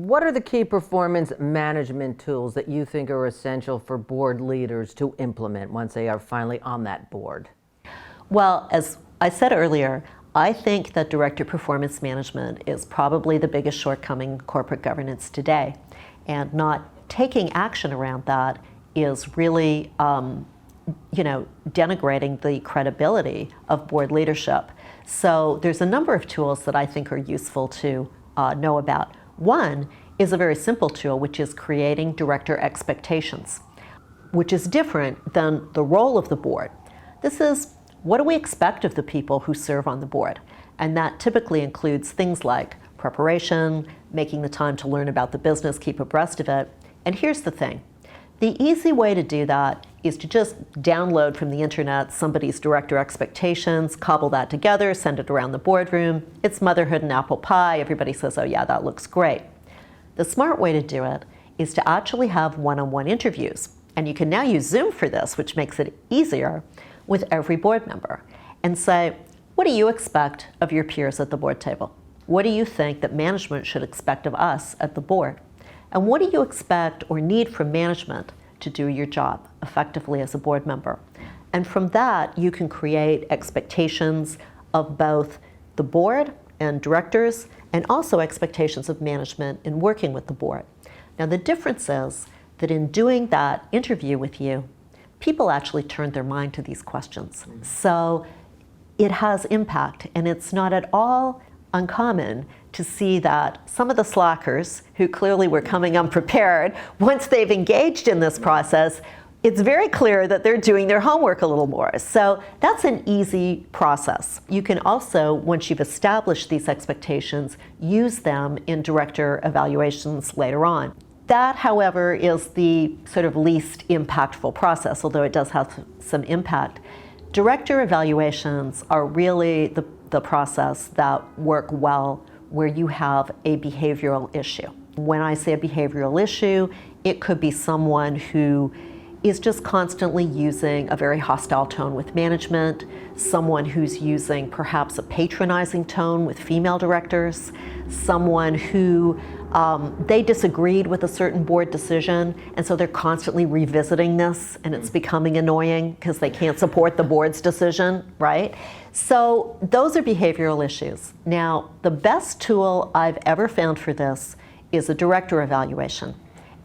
What are the key performance management tools that you think are essential for board leaders to implement once they are finally on that board? Well, as I said earlier, I think that director performance management is probably the biggest shortcoming in corporate governance today. And not taking action around that is really, denigrating the credibility of board leadership. So there's a number of tools that I think are useful to know about. One is a very simple tool, which is creating director expectations, which is different than the role of the board. This is, what do we expect of the people who serve on the board? And that typically includes things like preparation, making the time to learn about the business, keep abreast of it. And here's the thing. The easy way to do that is to just download from the internet somebody's director expectations, cobble that together, send it around the boardroom. It's motherhood and apple pie. Everybody says, oh yeah, that looks great. The smart way to do it is to actually have one-on-one interviews. And you can now use Zoom for this, which makes it easier, with every board member. And say, what do you expect of your peers at the board table? What do you think that management should expect of us at the board? And what do you expect or need from management to do your job effectively as a board member? And from that, you can create expectations of both the board and directors, and also expectations of management in working with the board. Now, the difference is that in doing that interview with you, people actually turn their mind to these questions. So it has impact, and it's not at all uncommon to see that some of the slackers who clearly were coming unprepared, once they've engaged in this process, it's very clear that they're doing their homework a little more. So that's an easy process. You can also, once you've established these expectations, use them in director evaluations later on. That, however, is the sort of least impactful process, although it does have some impact. Director evaluations are really the process that work well where you have a behavioral issue. When I say a behavioral issue, it could be someone who is just constantly using a very hostile tone with management, someone who's using perhaps a patronizing tone with female directors, someone who they disagreed with a certain board decision, and so they're constantly revisiting this, and it's becoming annoying because they can't support the board's decision, right? So those are behavioral issues. Now, the best tool I've ever found for this is a director evaluation.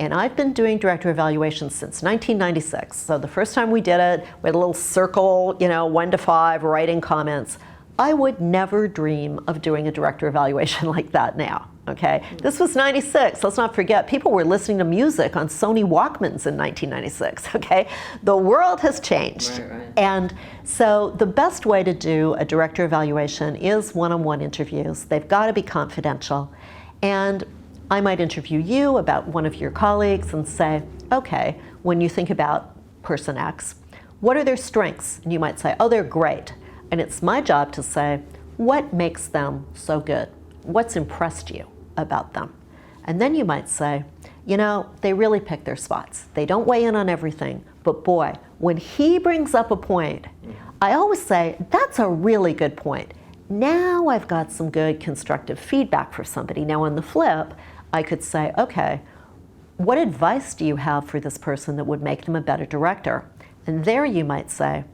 And I've been doing director evaluations since 1996. So the first time we did it, we had a little circle, 1 to 5, writing comments. I would never dream of doing a director evaluation like that now, okay? This was 96, let's not forget, people were listening to music on Sony Walkmans in 1996, okay? The world has changed. Right. And so the best way to do a director evaluation is one-on-one interviews. They've got to be confidential. And I might interview you about one of your colleagues and say, okay, when you think about person X, what are their strengths? And you might say, oh, they're great. And it's my job to say, what makes them so good? What's impressed you about them? And then you might say, they really pick their spots. They don't weigh in on everything, but boy, when he brings up a point, I always say, that's a really good point. Now I've got some good constructive feedback for somebody. Now on the flip, I could say, okay, what advice do you have for this person that would make them a better director? And there you might say,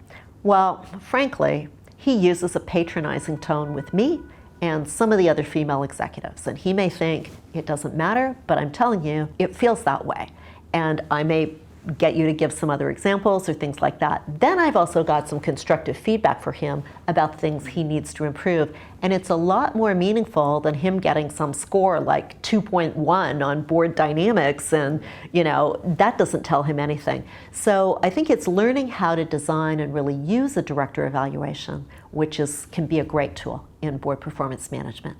well, frankly, he uses a patronizing tone with me and some of the other female executives. And he may think it doesn't matter, but I'm telling you, it feels that way. And I may get you to give some other examples or things like that. Then I've also got some constructive feedback for him about things he needs to improve. And it's a lot more meaningful than him getting some score like 2.1 on board dynamics, and that doesn't tell him anything. So I think it's learning how to design and really use a director evaluation, which can be a great tool in board performance management.